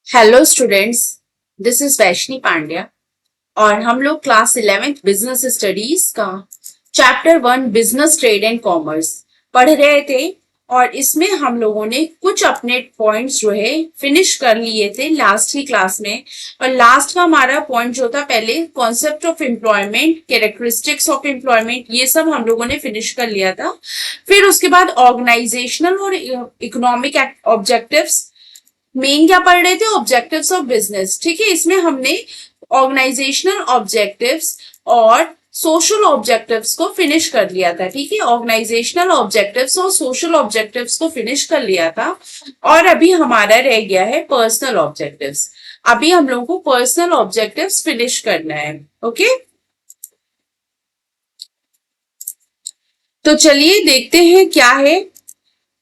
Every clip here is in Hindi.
Hello students, this is Vaishni Pandya और हम लोग क्लास 11th बिजनेस स्टडीज का chapter 1 business trade and commerce पढ़ रहे थे। और इसमें हम लोगों ने कुछ अपने पॉइंट्स जो है फिनिश कर लिए थे लास्ट की क्लास में। और लास्ट का हमारा पॉइंट जो था, पहले concept of employment, characteristics of employment, ये सब हम लोगों ने फिनिश कर लिया था। फिर उसके बाद ऑर्गेनाइजेशनल और इकोनॉमिक ऑब्जेक्टिव्स, मेन क्या पढ़ रहे थे, ऑब्जेक्टिव्स ऑफ बिजनेस। ठीक है, इसमें हमने ऑर्गेनाइजेशनल ऑब्जेक्टिव्स और सोशल ऑब्जेक्टिव्स को फिनिश कर लिया था। ठीक है, ऑर्गेनाइजेशनल ऑब्जेक्टिव्स और सोशल ऑब्जेक्टिव्स को फिनिश कर लिया था। और अभी हमारा रह गया है पर्सनल ऑब्जेक्टिव्स। अभी हम लोगों को पर्सनल ऑब्जेक्टिव्स फिनिश करना है। ओके, तो चलिए देखते हैं क्या है।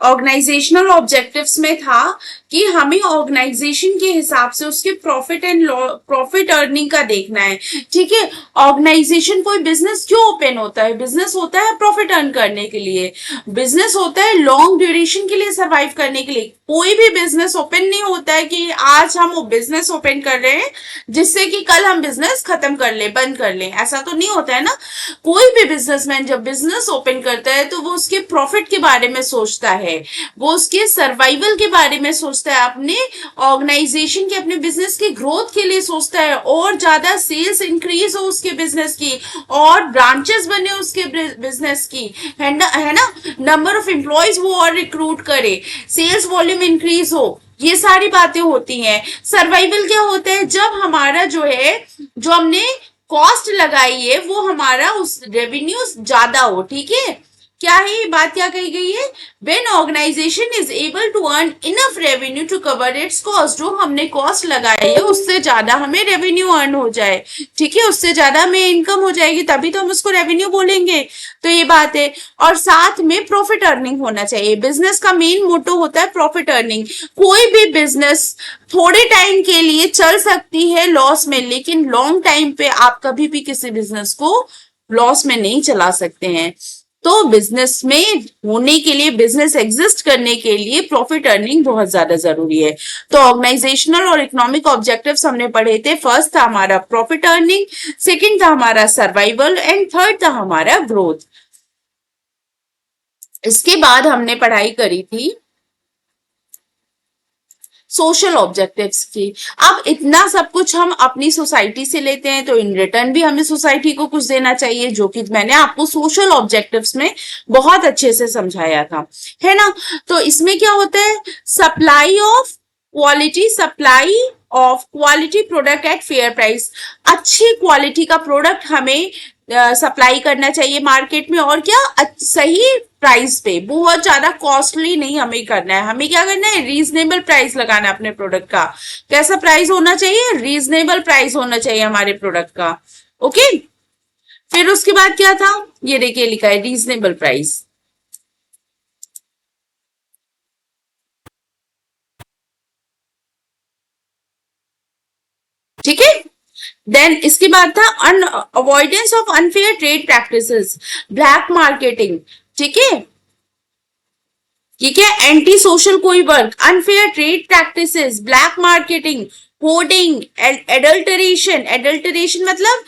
ऑर्गेनाइजेशनल ऑब्जेक्टिव्स में था कि हमें ऑर्गेनाइजेशन के हिसाब से उसके प्रॉफिट अर्निंग का देखना है। ठीक है, ऑर्गेनाइजेशन, कोई बिजनेस क्यों ओपन होता है? बिजनेस होता है प्रॉफिट अर्न करने के लिए, बिजनेस होता है लॉन्ग ड्यूरेशन के लिए, सर्वाइव करने के लिए। कोई भी बिजनेस ओपन नहीं होता है कि आज हम बिजनेस ओपन कर रहे हैं जिससे कि कल हम बिजनेस खत्म कर ले, बंद कर ले, ऐसा तो नहीं होता है ना। कोई भी बिजनेसमैन जब बिजनेस ओपन करता है तो वो उसके प्रॉफिट के बारे में सोचता है, वो उसके सर्वाइवल के बारे में सोचता है, अपने ऑर्गेनाइजेशन के, अपने बिजनेस की ग्रोथ के लिए सोचता है, और ज्यादा सेल्स इंक्रीज हो उसके बिजनेस की, और ब्रांचेस बने उसके बिजनेस की, है ना, नंबर ऑफ एम्प्लॉयज वो और रिक्रूट करे, सेल्स वॉल्यूम इंक्रीज हो, ये सारी बातें होती हैं। सर्वाइवल क्या होता है? जब हमारा जो है, जो हमने कॉस्ट लगाई है वो हमारा उस रेवेन्यू ज्यादा हो। ठीक है, क्या है ये बात, क्या कही गई है? When organization is able to earn enough revenue to cover its cost, जो हमने कॉस्ट लगाई है उससे ज्यादा हमें रेवेन्यू अर्न हो जाए। ठीक है, उससे ज्यादा हमें इनकम हो जाएगी, तभी तो हम उसको रेवेन्यू बोलेंगे। तो ये बात है। और साथ में प्रॉफिट अर्निंग होना चाहिए। बिजनेस का मेन मोटो होता है प्रॉफिट अर्निंग। कोई भी बिजनेस थोड़े टाइम के लिए चल सकती है लॉस में, लेकिन लॉन्ग टाइम पे आप कभी भी किसी बिजनेस को लॉस में नहीं चला सकते हैं। तो बिजनेस में होने के लिए, बिजनेस एग्जिस्ट करने के लिए प्रॉफिट अर्निंग बहुत ज्यादा जरूरी है। तो ऑर्गेनाइजेशनल और इकोनॉमिक ऑब्जेक्टिव्स हमने पढ़े थे। फर्स्ट था हमारा प्रॉफिट अर्निंग, सेकंड था हमारा सर्वाइवल, एंड थर्ड था हमारा ग्रोथ। इसके बाद हमने पढ़ाई करी थी सोशल ऑब्जेक्टिव्स की। अब इतना सब कुछ हम अपनी सोसाइटी से लेते हैं, तो इन रिटर्न भी हमें सोसाइटी को कुछ देना चाहिए, जो कि मैंने आपको सोशल ऑब्जेक्टिव्स में बहुत अच्छे से समझाया था, है ना। तो इसमें क्या होता है? Supply of quality, supply of quality product at fair price. अच्छी क्वालिटी का प्रोडक्ट हमें सप्लाई करना चाहिए मार्केट में, और क्या, सही प्राइस पे, बहुत ज्यादा कॉस्टली नहीं हमें करना है। हमें क्या करना है? रीजनेबल प्राइस लगाना है अपने प्रोडक्ट का। कैसा प्राइस होना चाहिए? रीजनेबल प्राइस होना चाहिए हमारे प्रोडक्ट का। ओके, फिर उसके बाद क्या था? ये देखिए लिखा है रीजनेबल प्राइस। ठीक है, देन इसके बाद था avoidance of unfair trade practices, black marketing. ठीक है, ठीक है, एंटी सोशल कोई work, unfair trade practices, black marketing, hoarding, adulteration. Adulteration मतलब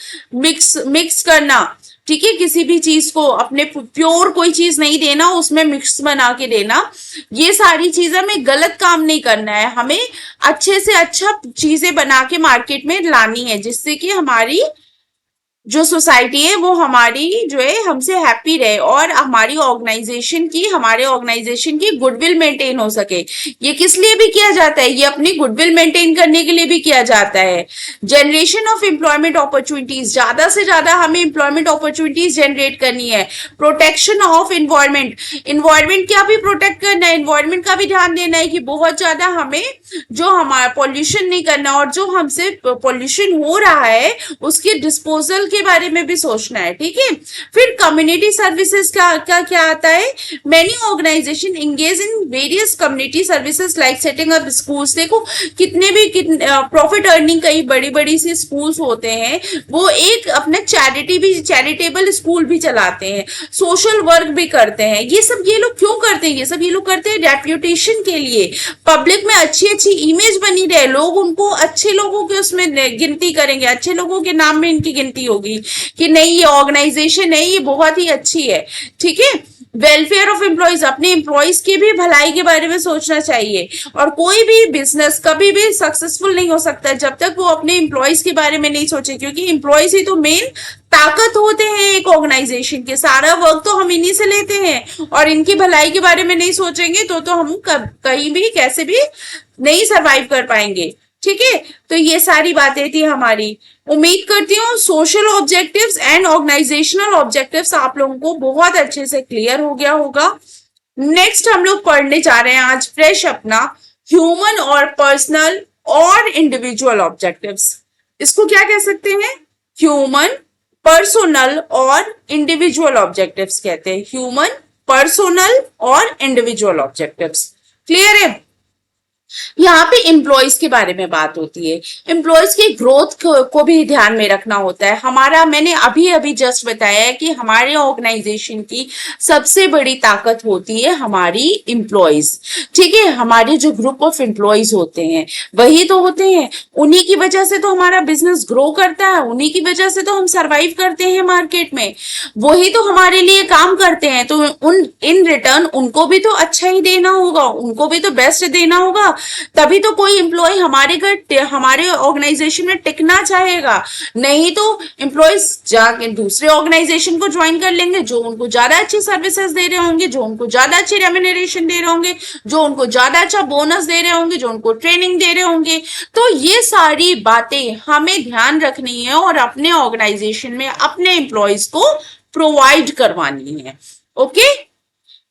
मिक्स करना। ठीक है, किसी भी चीज को अपने प्योर कोई चीज नहीं देना, उसमें मिक्स बना के देना। ये सारी चीजें, हमें गलत काम नहीं करना है, हमें अच्छे से अच्छा चीजें बना के मार्केट में लानी है, जिससे कि हमारी जो सोसाइटी है वो हमारी जो है हमसे हैप्पी रहे, और हमारी ऑर्गेनाइजेशन की, हमारे ऑर्गेनाइजेशन की गुडविल मेंटेन हो सके। ये किस लिए भी किया जाता है? ये अपनी गुडविल मेंटेन करने के लिए भी किया जाता है। जनरेशन ऑफ एम्प्लॉयमेंट अपॉर्चुनिटीज, ज्यादा से ज्यादा हमें एम्प्लॉयमेंट अपॉर्चुनिटीज जनरेट करनी है। प्रोटेक्शन ऑफ इन्वायरमेंट, इन्वायरमेंट क्या भी प्रोटेक्ट करना है, इन्वायरमेंट का भी ध्यान देना है कि बहुत ज्यादा हमें जो हमारा पॉल्यूशन नहीं करना, और जो हमसे पॉल्यूशन हो रहा है उसके डिस्पोजल के बारे में भी सोचना है, ठीक है। फिर कम्युनिटी सर्विसेज का क्या आता है, many organisation engage in various community services like setting up schools. देखो कितने भी प्रॉफिट अर्निंग कई बड़ी बड़ी सी स्कूल्स होते हैं, वो एक अपना चैरिटेबल स्कूल भी चलाते हैं, सोशल वर्क भी करते हैं। ये सब ये लोग क्यों करते हैं, ये लोग करते हैं रेप्यूटेशन के लिए, पब्लिक में अच्छी अच्छी इमेज बनी रहे, लोग उनको अच्छे लोगों के उसमें गिनती करेंगे, अच्छे लोगों के नाम में इनकी गिनती होगी कि नहीं ये ऑर्गेनाइजेशन है, ये बहुत ही अच्छी है, ठीक है। वेलफेयर ऑफ एम्प्लॉयज, अपने एम्प्लॉयज की भी भलाई के बारे में सोचना चाहिए। और कोई भी बिजनेस कभी भी सक्सेसफुल नहीं हो सकता जब तक वो अपने एम्प्लॉयज के बारे में नहीं सोचे, क्योंकि एम्प्लॉयज ही तो मेन ताकत होते हैं एक ऑर्गेनाइजेशन के, सारा वर्क तो हम इन्हीं से लेते हैं, और इनकी भलाई के बारे में नहीं सोचेंगे तो हम कहीं भी कैसे भी नहीं सरवाइव कर पाएंगे, ठीक है। तो ये सारी बातें थी हमारी। उम्मीद करती हूँ social objectives and organisational objectives आप लोगों को बहुत अच्छे से क्लियर हो गया होगा। नेक्स्ट हम लोग पढ़ने जा रहे हैं आज फ्रेश अपना ह्यूमन और पर्सनल और इंडिविजुअल ऑब्जेक्टिव्स। इसको क्या कह सकते हैं, ह्यूमन, पर्सनल और इंडिविजुअल ऑब्जेक्टिव्स कहते हैं, ह्यूमन, पर्सनल और इंडिविजुअल ऑब्जेक्टिव्स। क्लियर है। यहाँ पे एम्प्लॉयज के बारे में बात होती है, एम्प्लॉयज की ग्रोथ को भी ध्यान में रखना होता है। हमारा मैंने अभी अभी जस्ट बताया है कि हमारे ऑर्गेनाइजेशन की सबसे बड़ी ताकत होती है हमारी एम्प्लॉयज, ठीक है। हमारे जो ग्रुप ऑफ एम्प्लॉयज होते हैं वही तो होते हैं, उन्हीं की वजह से तो हमारा बिजनेस ग्रो करता है, उन्हीं की वजह से तो हम सरवाइव करते हैं मार्केट में, वही तो हमारे लिए काम करते हैं। तो उन इन रिटर्न उनको भी तो अच्छा ही देना होगा, उनको भी तो बेस्ट देना होगा, तभी तो कोई एम्प्लॉय हमारे ऑर्गेनाइजेशन में टिकना चाहेगा। नहीं तो एम्प्लॉयज जाके दूसरे ऑर्गेनाइजेशन को ज्वाइन कर लेंगे जो उनको ज्यादा अच्छी सर्विसेज दे रहे होंगे, जो उनको ज्यादा अच्छी रेम्यूनरेशन दे रहे होंगे, जो उनको ज्यादा अच्छा बोनस दे रहे होंगे, जो उनको ट्रेनिंग दे रहे होंगे। तो ये सारी बातें हमें ध्यान रखनी है और अपने ऑर्गेनाइजेशन में अपने एम्प्लॉयज को प्रोवाइड करवानी है। ओके,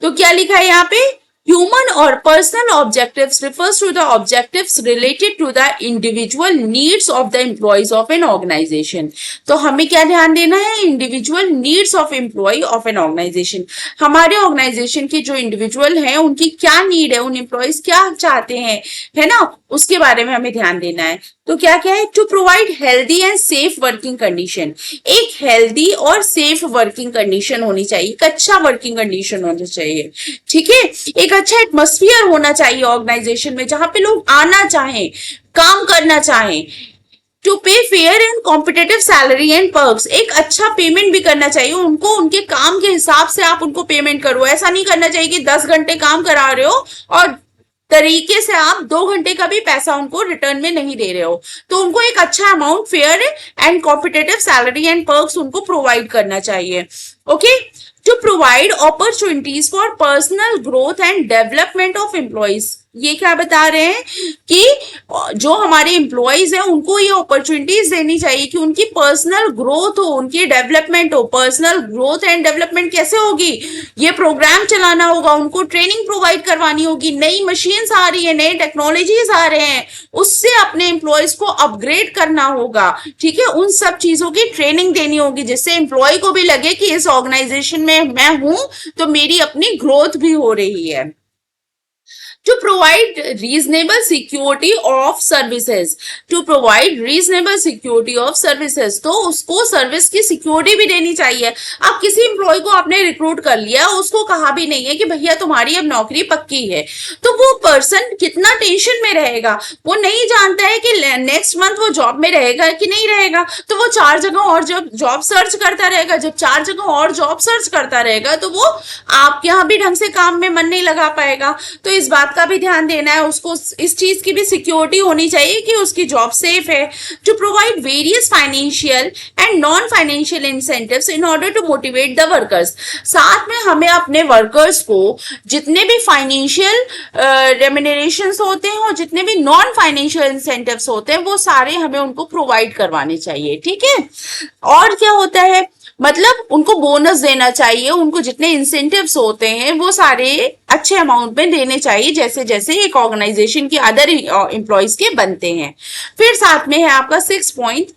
तो क्या लिखा है यहाँ पे, Human or personal objectives refers to the objectives related to the individual needs of the employees of an organization। तो हमें क्या ध्यान देना है, individual needs of employ of an organisation. हमारे ऑर्गेनाइजेशन के जो इंडिविजुअल हैं उनकी क्या नीड है, उन एम्प्लॉयज क्या चाहते हैं, है ना, उसके बारे में हमें ध्यान देना है। तो क्या क्या है, to provide healthy and safe working condition. एक हेल्दी और सेफ वर्किंग कंडीशन होनी चाहिए, एक अच्छा वर्किंग कंडीशन होना चाहिए, ठीक है। एक अच्छा एटमॉस्फेयर होना चाहिए ऑर्गेनाइजेशन में जहां पे लोग आना चाहें, काम करना चाहें। टू पे fair and competitive salary and perks, एक अच्छा पेमेंट भी करना चाहिए उनको, उनके काम के हिसाब से आप उनको पेमेंट करो। ऐसा नहीं करना चाहिए कि 10 घंटे काम करा रहे हो और तरीके से आप 2 घंटे का भी पैसा उनको रिटर्न में नहीं दे रहे हो। तो उनको एक अच्छा amount fair and competitive salary and perks उनको प्रोवाइड करना चाहिए। Okay, to provide opportunities for personal growth and development of employees. ये क्या बता रहे हैं कि जो हमारे एम्प्लॉयज हैं उनको ये अपॉर्चुनिटीज देनी चाहिए कि उनकी पर्सनल ग्रोथ हो, उनकी डेवलपमेंट हो। पर्सनल ग्रोथ एंड डेवलपमेंट कैसे होगी, ये प्रोग्राम चलाना होगा, उनको ट्रेनिंग प्रोवाइड करवानी होगी, नई मशीन्स आ रही है, नए टेक्नोलॉजीज आ रहे हैं, उससे अपने एम्प्लॉयज को अपग्रेड करना होगा, ठीक है। उन सब चीजों की ट्रेनिंग देनी होगी जिससे एम्प्लॉय को भी लगे कि इस ऑर्गेनाइजेशन में मैं हूं तो मेरी अपनी ग्रोथ भी हो रही है। To provide reasonable security of services, to provide reasonable security of services, तो उसको सर्विस की सिक्योरिटी भी देनी चाहिए। आप किसी एम्प्लॉय को आपने रिक्रूट कर लिया, उसको कहा भी नहीं है कि भैया तुम्हारी अब नौकरी पक्की है, तो वो पर्सन कितना टेंशन में रहेगा, वो नहीं जानता है कि नेक्स्ट मंथ वो जॉब में रहेगा कि नहीं रहेगा, तो वो 4 जगह और जॉब सर्च करता रहेगा। जब 4 जगह और जॉब सर्च करता रहेगा तो वो आपके यहाँ भी ढंग से काम में मन नहीं लगा पाएगा। तो इस बात का भी ध्यान देना है, उसको इस चीज की भी सिक्योरिटी होनी चाहिए कि उसकी जॉब सेफ है। To provide various financial and non financial incentives in order to motivate the workers. साथ में हमें अपने वर्कर्स को जितने भी फाइनेंशियल रेम्यूनरेशंस होते हैं और जितने भी नॉन फाइनेंशियल इंसेंटिव्स होते हैं वो सारे हमें उनको प्रोवाइड करवाने चाहिए, ठीक है। और क्या होता है, मतलब उनको बोनस देना चाहिए, उनको जितने इंसेंटिव्स होते हैं वो सारे अच्छे अमाउंट में देने चाहिए जैसे जैसे एक ऑर्गेनाइजेशन के अदर एम्प्लॉयज के बनते हैं। फिर साथ में है आपका 6 point,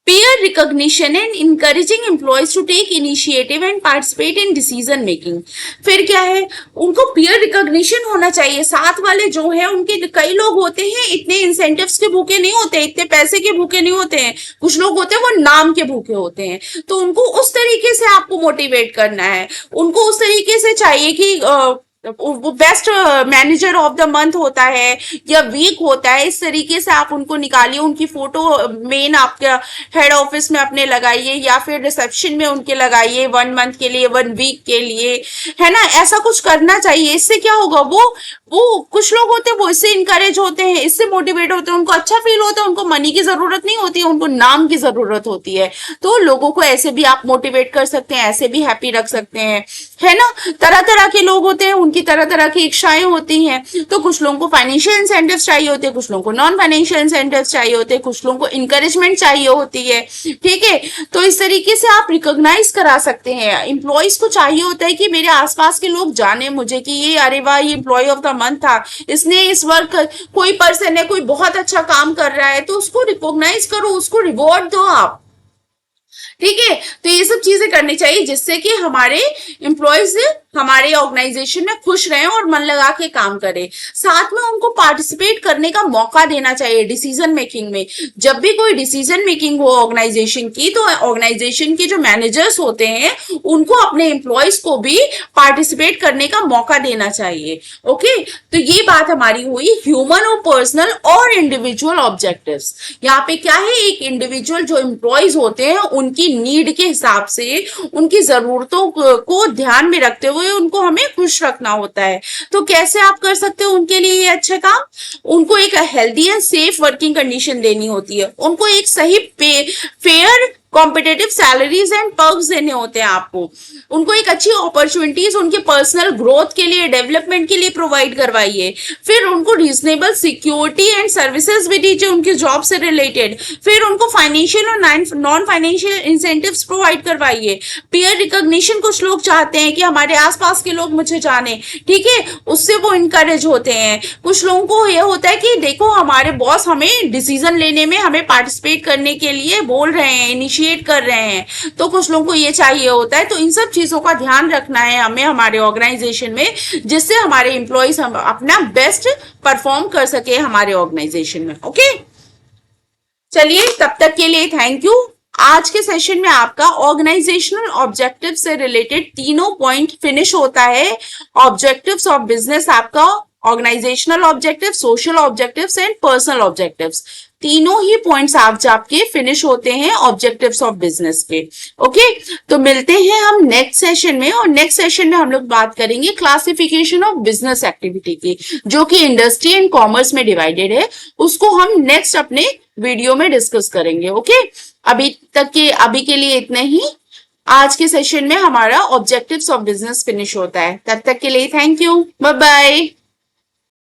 peer recognition and encouraging employees to take initiative and participate in decision making। फिर क्या है, उनको peer recognition होना चाहिए। साथ वाले जो है उनके, कई लोग होते हैं इतने incentives के भूखे नहीं होते, इतने पैसे के भूखे नहीं होते हैं, कुछ लोग होते हैं वो नाम के भूखे होते हैं। तो उनको उस तरीके से आपको मोटिवेट करना है, उनको उस तरीके से चाहिए कि वो best manager of the month होता है या वीक होता है, इस तरीके से आप उनको निकालिए, उनकी फोटो मेन आपके हेड ऑफिस में अपने लगाइए या फिर रिसेप्शन में उनके लगाइए, 1 मंथ के लिए, 1 वीक के लिए, है ना, ऐसा कुछ करना चाहिए। इससे क्या होगा, वो कुछ लोग होते हैं वो इससे इंकरेज होते हैं, इससे मोटिवेट होते हैं, उनको अच्छा फील होता है, उनको मनी की जरूरत नहीं होती है, उनको नाम की जरूरत होती है। तो लोगों को ऐसे भी आप मोटिवेट कर सकते हैं, ऐसे भी हैप्पी रख सकते हैं, है ना। तरह तरह के लोग होते हैं, उनकी तरह तरह की इच्छाएं होती हैं। तो कुछ लोगों को फाइनेंशियल इंसेंटिव चाहिए होते हैं, कुछ लोगों को नॉन फाइनेंशियल इंसेंटिव चाहिए होते हैं, कुछ लोगों को इंकरेजमेंट चाहिए होती है, ठीक है। तो इस तरीके से आप रिकॉग्नाइज करा सकते हैं। एम्प्लॉयज को चाहिए होता है कि मेरे आसपास के लोग जाने मुझे कि ये, अरे वाह, ये एम्प्लॉय ऑफ द मंथ था, इसने इस वर्क, कोई पर्सन है कोई बहुत अच्छा काम कर रहा है, तो उसको रिकॉग्नाइज करो, उसको रिवॉर्ड दो आप, ठीक है। तो ये सब चीजें करनी चाहिए जिससे कि हमारे एम्प्लॉयज हमारे ऑर्गेनाइजेशन में खुश रहें और मन लगा के काम करें। साथ में उनको पार्टिसिपेट करने का मौका देना चाहिए डिसीजन मेकिंग में। जब भी कोई डिसीजन मेकिंग हो ऑर्गेनाइजेशन की, तो ऑर्गेनाइजेशन के जो मैनेजर्स होते हैं उनको अपने एम्प्लॉयज को भी पार्टिसिपेट करने का मौका देना चाहिए। ओके, तो ये बात हमारी हुई ह्यूमन और पर्सनल और इंडिविजुअल ऑब्जेक्टिव्स। यहाँ पे क्या है, एक इंडिविजुअल जो एम्प्लॉयज होते हैं उनकी नीड के हिसाब से, उनकी जरूरतों को ध्यान में रखते हुए उनको हमें खुश रखना होता है। तो कैसे आप कर सकते हो उनके लिए ये अच्छा काम, उनको एक healthy and safe working condition देनी होती है, उनको एक सही fair competitive salaries and perks देने होते हैं आपको, उनको एक अच्छी अपॉर्चुनिटीज उनके पर्सनल ग्रोथ के लिए, डेवलपमेंट के लिए प्रोवाइड करवाइए। फिर उनको रीजनेबल सिक्योरिटी एंड सर्विसेज भी दीजिए उनके जॉब से रिलेटेड। फिर उनको फाइनेंशियल और नॉन फाइनेंशियल इंसेंटिव्स प्रोवाइड करवाइए। पीयर रिकॉग्निशन कुछ लोग चाहते हैं कि हमारे आसपास के लोग मुझे जाने, ठीक है, उससे वो इनकरेज होते हैं। कुछ लोगों को यह होता है कि देखो हमारे बॉस हमें डिसीजन लेने में, हमें पार्टिसिपेट करने के लिए बोल रहे हैं, इनिशिएट कर रहे हैं, तो कुछ लोगों को ये चाहिए होता है। तो इन सब चीजों का ध्यान रखना है हमें हमारे ऑर्गेनाइजेशन में, जिससे हमारे एम्प्लॉयज अपना बेस्ट परफॉर्म कर सके हमारे ऑर्गेनाइजेशन में। ओके, चलिए तब तक के लिए थैंक यू। आज के सेशन में आपका ऑर्गेनाइजेशनल ऑब्जेक्टिव से रिलेटेड तीनों पॉइंट फिनिश होता है। ऑब्जेक्टिव्स ऑफ बिजनेस आपका organisational objective, social objectives and personal objectives, तीनों ही पॉइंट्स आपके फिनिश होते हैं ऑब्जेक्टिव्स ऑफ बिजनेस के। ओके, तो मिलते हैं हम नेक्स्ट सेशन में, और नेक्स्ट सेशन में हम लोग बात करेंगे क्लासिफिकेशन ऑफ बिजनेस एक्टिविटी की, जो कि इंडस्ट्री एंड कॉमर्स में डिवाइडेड है। उसको हम नेक्स्ट अपने वीडियो में डिस्कस करेंगे। ओके, अभी के लिए इतने ही। आज के सेशन में हमारा ऑब्जेक्टिव्स ऑफ बिजनेस फिनिश होता है। तब तक के लिए थैंक यू, बाय बाय।